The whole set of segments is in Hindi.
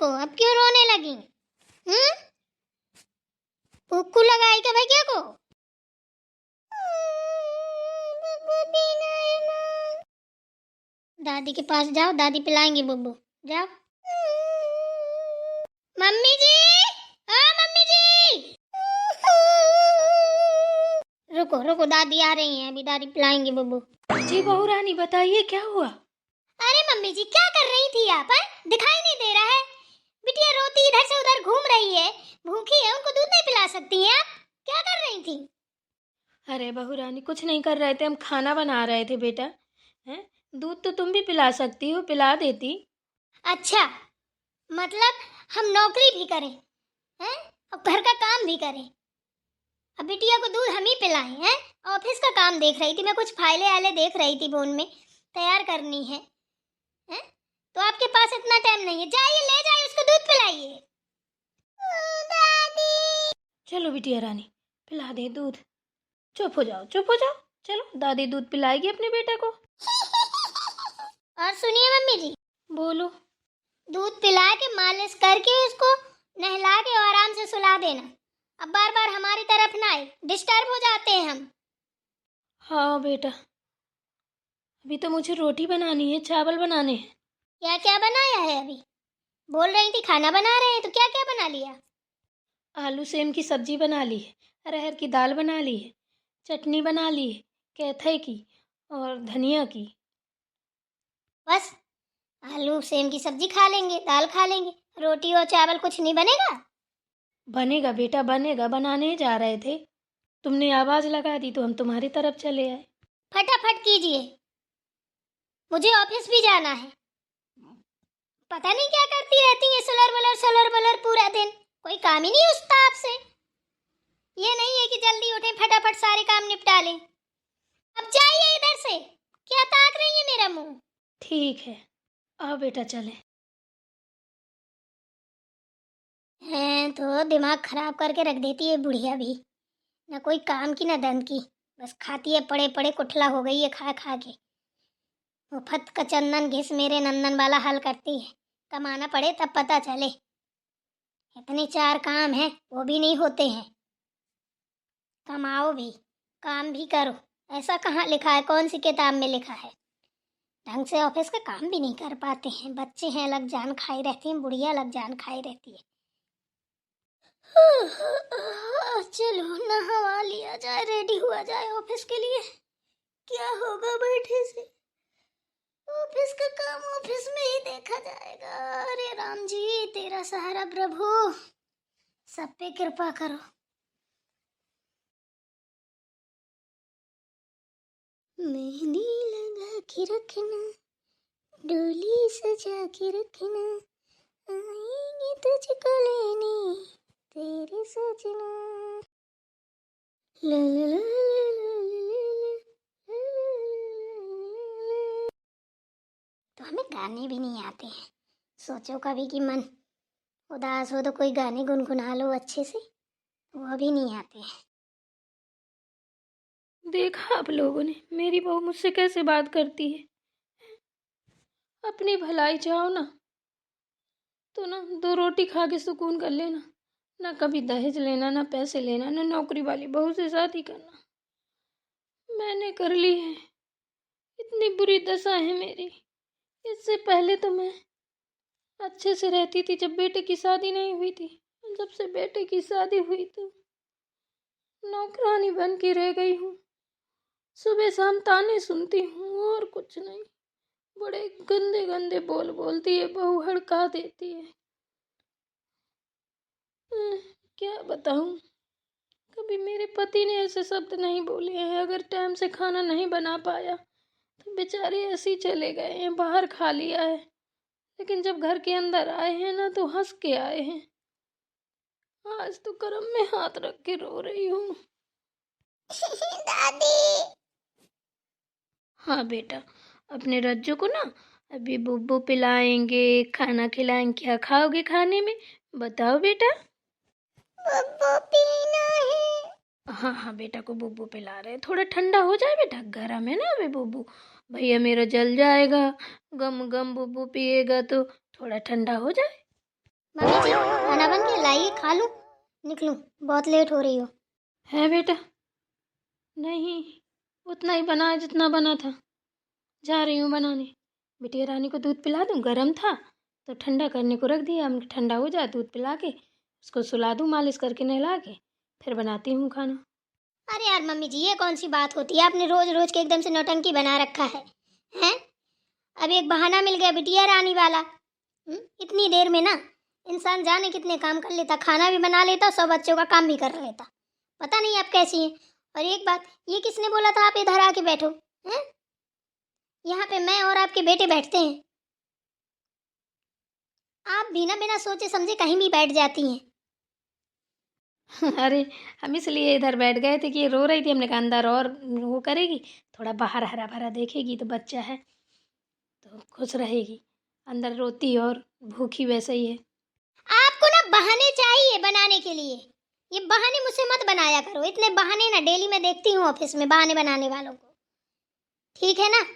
तुमको? अब क्यों रोने लगी? पुक्कू लगाई क्या भैया को? दादी के पास जाओ, दादी पिलाएंगी बुब्बू। जाओ। मम्मी जी, हाँ मम्मी जी, रुको रुको, दादी आ रही हैं, अभी दादी पिलाएंगी बुब्बू। जी बहू रानी बताइए क्या हुआ? अरे मम्मी जी, क्या कर रही थी आप? दिखाई नहीं दे रहा है? बिटिया रोती इधर से उधर घूम रही है, भूखी है, उनको दूध नहीं पिला सकती हैं आप? क्या कर रही थी? अरे बहू रानी कुछ नहीं कर रहे थे, हम खाना बना रहे थे बेटा। हैं? दूध तो तुम भी पिला सकती हो, पिला देती। अच्छा, मतलब हम नौकरी भी करें हैं और घर का काम भी करें? अब बिटिया को दूध हम ही पिलाएं हैं? ऑफिस का काम देख रही थी मैं, कुछ फाइलें आइलें देख रही थी फोन में, तैयार करनी है हैं? तो आपके पास इतना टाइम नहीं है, जाइए ले जाइए उसको दूध पिलाइए। दादी, चलो बिटिया रानी पिला दे दूध। चुप हो जाओ, चुप हो जाओ। चलो दादी दूध पिलाएगी अपने बेटे को। और सुनिए मम्मी जी, बोलो। दूध पिला के मालिश करके उसको नहला के और आराम से सुला देना। अब बार बार हमारी तरफ ना आए, डिस्टर्ब हो जाते हैं हम। हाँ बेटा, अभी तो मुझे रोटी बनानी है, चावल बनाने हैं। क्या क्या बनाया है अभी? बोल रही थी खाना बना रहे हैं, तो क्या क्या बना लिया? आलू सेम की सब्जी बना ली है, अरहर की दाल बना ली है, चटनी बना ली है कैथे की और धनिया की। बस आलू सेम की सब्जी खा लेंगे, दाल खा लेंगे, रोटी और चावल कुछ नहीं बनेगा? बनेगा बेटा बनेगा, बनाने जा रहे थे, तुमने आवाज़ लगा दी तो हम तुम्हारी तरफ चले आए। फटाफट कीजिए, मुझे ऑफिस भी जाना है। पता नहीं क्या करती रहती है, सलर बलर पूरा दिन, कोई काम ही नहीं उसका आपसे। ये नहीं है कि जल्दी उठे फटाफट सारे काम निपटा लें। अब जाइए इधर से, क्या ताक रही है मेरा मुंह? ठीक है, आओ बेटा चले। हैं तो दिमाग खराब करके रख देती है बुढ़िया भी, ना कोई काम की ना दंद की, बस खाती है पड़े पड़े, कुठला हो गई है खा खा के। मुफत का चंदन घिस मेरे नंदन वाला हल करती है, कमाना पड़े तब पता चले। इतने चार काम हैं वो भी नहीं होते हैं। कमाओ भी, काम भी करो, ऐसा कहाँ लिखा है, कौन सी किताब में लिखा है? ढंग से ऑफिस का काम भी नहीं कर पाते हैं, बच्चे हैं अलग जान खाई रहती हैं, बुढ़िया अलग जान खाई रहती है। चलो नहवा लिया जाए, रेडी हुआ जाए ऑफिस के लिए। क्या होगा बैठे से, ऑफिस का काम ऑफिस में ही देखा जाएगा। अरे राम जी, तेरा सहारा प्रभु, सब पे कृपा करो। मेहंदी लगा के रखना, डोली सजा के रखना, आएंगे तुझको लेने तेरे सजना। ला ला ला ला ला ला। तो हमें गाने भी नहीं आते हैं। सोचो कभी कि मन उदास हो तो कोई गाने गुनगुना लो अच्छे से, वो भी नहीं आते हैं। देखा आप लोगों ने मेरी बहू मुझसे कैसे बात करती है। अपनी भलाई चाहो ना तो ना दो रोटी खा के सुकून कर लेना, ना कभी दहेज लेना, ना पैसे लेना, ना नौकरी वाली बहू से शादी करना। मैंने कर ली है, इतनी बुरी दशा है मेरी। इससे पहले तो मैं अच्छे से रहती थी, जब बेटे की शादी नहीं हुई थी। जब से बेटे की शादी हुई तो नौकरानी बन के रह गई हूँ, सुबह शाम ताने सुनती हूँ और कुछ नहीं। बड़े गंदे गंदे बोल बोलती है बहू, हड़का देती है। क्या बताऊं, कभी मेरे पति ने ऐसे शब्द नहीं बोले हैं। अगर टाइम से खाना नहीं बना पाया तो बेचारे ऐसे ही चले गए हैं, बाहर खा लिया है। लेकिन जब घर के अंदर आए हैं ना तो हंस के आए हैं। आज तो करम में हाथ रख के रो रही हूँ। दादी। हाँ बेटा, अपने रज्जू को ना अभी बुब्बू पिलाएंगे, खाना खिलाएंगे। क्या खाओगे खाने में, बताओ बेटा? बुब्बू पीना है। हाँ हाँ बेटा को बुब्बू पिला रहे हैं। थोड़ा ठंडा हो जाए बेटा, गर्म है ना अभी बुब्बू, भैया मेरा जल जाएगा। गम गम बुब्बू पिएगा तो थोड़ा ठंडा हो जाए। मम्मी जी खाना बन गया, लाइए खा लूं, निकलूं, बहुत लेट हो रही हो। है बेटा? नहीं, उतना ही बना जितना बना था। जा रही हूँ बनाने। बिटिया रानी को दूध पिला दूँ, गर्म था तो ठंडा करने को रख दिया। अब ठंडा हो जाए दूध पिला के उसको सुला दूँ, मालिश करके नहला के, फिर बनाती हूँ खाना। अरे यार मम्मी जी, ये कौन सी बात होती है, आपने रोज रोज के एकदम से नौटंकी बना रखा है। हैं? अब एक बहाना मिल गया बिटिया रानी वाला। इतनी देर में ना इंसान जाने कितने काम कर लेता, खाना भी बना लेता, 100 बच्चों का काम भी कर लेता। पता नहीं आप कैसी हैं। और एक बात, ये किसने बोला था आप इधर आके बैठो? हैं? यहाँ पे मैं और आपके बेटे बैठते हैं, आप भी ना बिना सोचे समझे कहीं भी बैठ जाती हैं। अरे, हम इसलिए इधर बैठ गए थे कि ये रो रही थी, हमने कहा अंदर और वो करेगी, थोड़ा बाहर हरा भरा देखेगी तो बच्चा है तो खुश रहेगी। अंदर रोती और भूखी वैसे ही है। आपको ना बहाने चाहिए बनाने के लिए, ये बहाने मुझसे मत बनाया करो, इतने बहाने ना डेली मैं देखती हूँ ऑफिस में बहाने बनाने वालों को। ठीक है ना?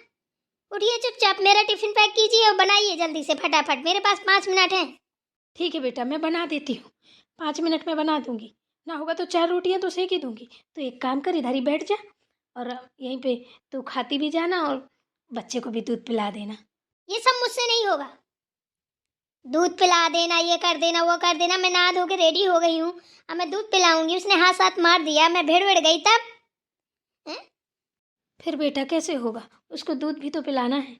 उठिए चुपचाप, मेरा टिफिन पैक कीजिए और बनाइए जल्दी से फटाफट, मेरे पास 5 मिनट हैं। ठीक है बेटा, मैं बना देती हूँ, 5 मिनट में बना दूंगी। ना होगा तो 4 रोटियां तो सेक ही दूंगी। तो एक काम कर, इधर ही बैठ जा और यहीं पे तू खाती भी जाना और बच्चे को भी दूध पिला देना। ये सब मुझसे नहीं होगा, दूध पिला देना, ये कर देना, वो कर देना। मैं नहा धो के रेडी हो गई हूँ, अब मैं दूध पिलाऊंगी। उसने हाथ साथ मार दिया, मैं भिड़ भिड़ गई तब। हैं? फिर बेटा कैसे होगा, उसको दूध भी तो पिलाना है।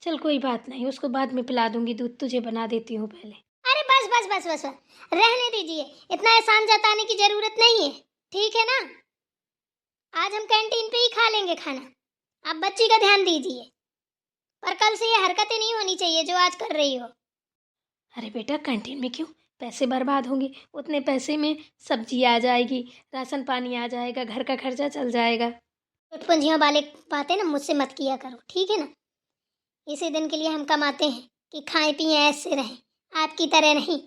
चल कोई बात नहीं, उसको बाद में पिला दूंगी दूध, तुझे बना देती हूँ पहले। अरे बस बस बस बस बस, रहने दीजिए, इतना एहसान जताने की जरूरत नहीं है। ठीक है ना? आज हम कैंटीन पे ही खा लेंगे खाना, आप बच्ची का ध्यान दीजिए। पर कल से ये हरकतें नहीं होनी चाहिए जो आज कर रही हो। अरे बेटा, कैंटीन में क्यों, पैसे बर्बाद होंगे। उतने पैसे में सब्जी आ जाएगी, राशन पानी आ जाएगा, घर का खर्चा चल जाएगा। चुटपुंजियों वाले बातें ना मुझसे मत किया करो, ठीक है ना? इसी दिन के लिए हम कमाते हैं कि खाएं पिए ऐसे रहें, आपकी तरह नहीं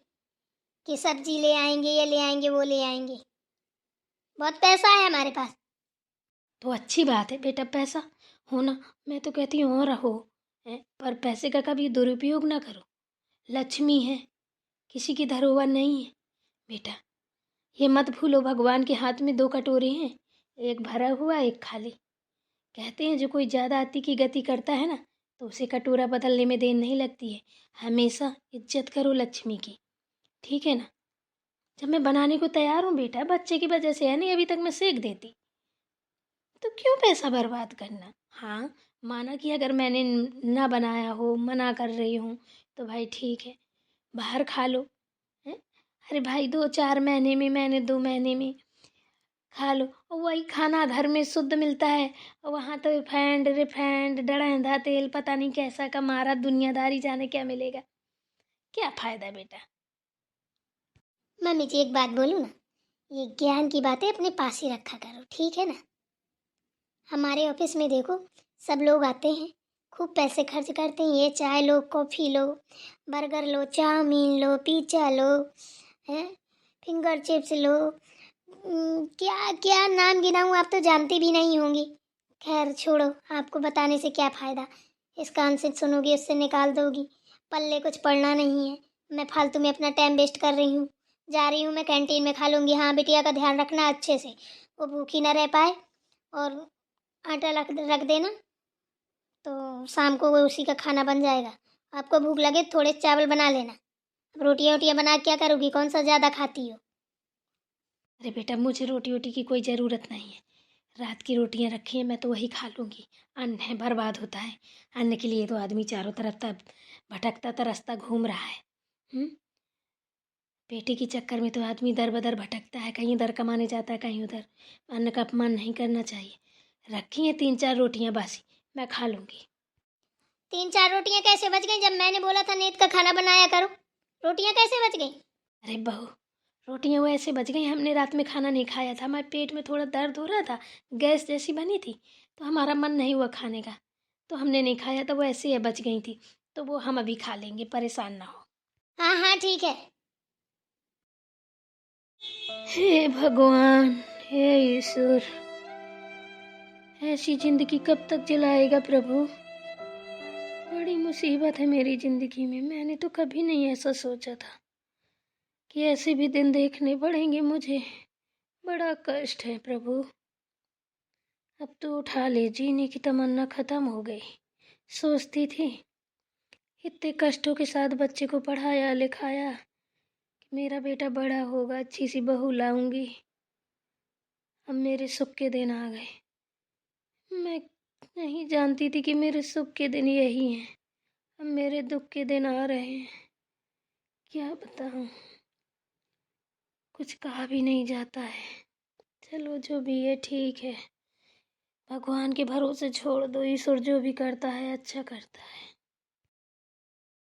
कि सब्जी ले आएंगे, ये ले आएंगे, वो ले आएंगे। बहुत पैसा है हमारे पास। तो अच्छी बात है बेटा, पैसा होना, मैं तो कहती हूँ और रहो है, पर पैसे का कभी दुरुपयोग ना करो। लक्ष्मी है, किसी की धरोहर नहीं है बेटा। ये मत भूलो, भगवान के हाथ में 2 कटोरे हैं, एक भरा हुआ एक खाली। कहते हैं जो कोई ज़्यादा अति की गति करता है ना, तो उसे कटोरा बदलने में देर नहीं लगती है। हमेशा इज्जत करो लक्ष्मी की, ठीक है ना? जब मैं बनाने को तैयार हूँ बेटा, बच्चे की वजह से है, नहीं अभी तक मैं सेक देती। तो क्यों पैसा बर्बाद करना। हाँ, माना कि अगर मैंने ना बनाया हो, मना कर रही हूँ, तो भाई ठीक है, बाहर खा लो है। अरे भाई, 2-4 महीने में, महीने 2 महीने में खा लो, और वही खाना घर में शुद्ध मिलता है, और वहाँ तो रिफाइंड रिफाइंड डढ़ंधा तेल, पता नहीं कैसा का मारा, दुनियादारी जाने क्या मिलेगा। क्या फायदा बेटा। मम्मी जी एक बात बोलूँ ना, ये ज्ञान की बातें अपने पास ही रखा करो, ठीक है ना? हमारे ऑफिस में देखो, सब लोग आते हैं, खूब पैसे खर्च करते हैं, ये चाय लो, कॉफ़ी लो, बर्गर लो, चाउमीन लो, पिज्ज़ा लो, हैं, फिंगर चिप्स लो, क्या क्या नाम गिनाऊँ, आप तो जानती भी नहीं होंगी। खैर छोड़ो, आपको बताने से क्या फ़ायदा, इस कान से सुनोगी उससे निकाल दोगी, पल्ले कुछ पड़ना नहीं है। मैं फालतू में अपना टाइम वेस्ट कर रही हूँ। जा रही हूँ मैं कैंटीन में खा लूँगी। हाँ, बिटिया का ध्यान रखना अच्छे से, वो भूखी ना रह पाए, और आटा रख रख देना, तो शाम को वो उसी का खाना बन जाएगा। आपको भूख लगे थोड़े चावल बना लेना। अब रोटियाँ वोटियाँ बना क्या करोगी, कौन सा ज़्यादा खाती हो? अरे बेटा, मुझे रोटी वोटी की कोई ज़रूरत नहीं है, रात की रोटियां रखी हैं, मैं तो वही खा लूँगी। अन्न है, बर्बाद होता है, अन्न के लिए तो आदमी चारों तरफ तब भटकता तरसता घूम रहा है। हम्म? बेटे के चक्कर में तो आदमी दर बदर भटकता है, कहीं इधर कमाने जाता है, कहीं उधर। अन्न का अपमान नहीं करना चाहिए। रखी हैं 3-4 रोटियां बासी, मैं खा लूँगी। 3-4 रोटियाँ कैसे बच गई जब मैंने बोला था नेत का खाना बनाया करो? रोटियाँ कैसे बच गई? अरे बहू, रोटियां वो ऐसे बच गई, हमने रात में खाना नहीं खाया था, हमारे पेट में थोड़ा दर्द हो रहा था, गैस जैसी बनी थी, तो हमारा मन नहीं हुआ खाने का, तो हमने नहीं खाया, तो वो ऐसे ही बच गई थी, तो वो हम अभी खा लेंगे, परेशान ना हो। हाँ हाँ ठीक है। हे भगवान, हे ईश्वर, ऐसी जिंदगी कब तक जलाएगा प्रभु। बड़ी मुसीबत है मेरी जिंदगी में, मैंने तो कभी नहीं ऐसा सोचा था। कि ऐसे भी दिन देखने पड़ेंगे मुझे। बड़ा कष्ट है प्रभु। अब तो उठा ले, जीने की तमन्ना खत्म हो गई। सोचती थी इतने कष्टों के साथ बच्चे को पढ़ाया लिखाया कि मेरा बेटा बड़ा होगा, अच्छी सी बहू लाऊंगी। अब मेरे सुख के दिन आ गए। मैं नहीं जानती थी कि मेरे सुख के दिन यही हैं। अब मेरे दुख के दिन आ रहे हैं। क्या बताऊं, कुछ कहा भी नहीं जाता है। चलो जो भी है ठीक है, भगवान के भरोसे छोड़ दो। ईश्वर जो भी करता है अच्छा करता है।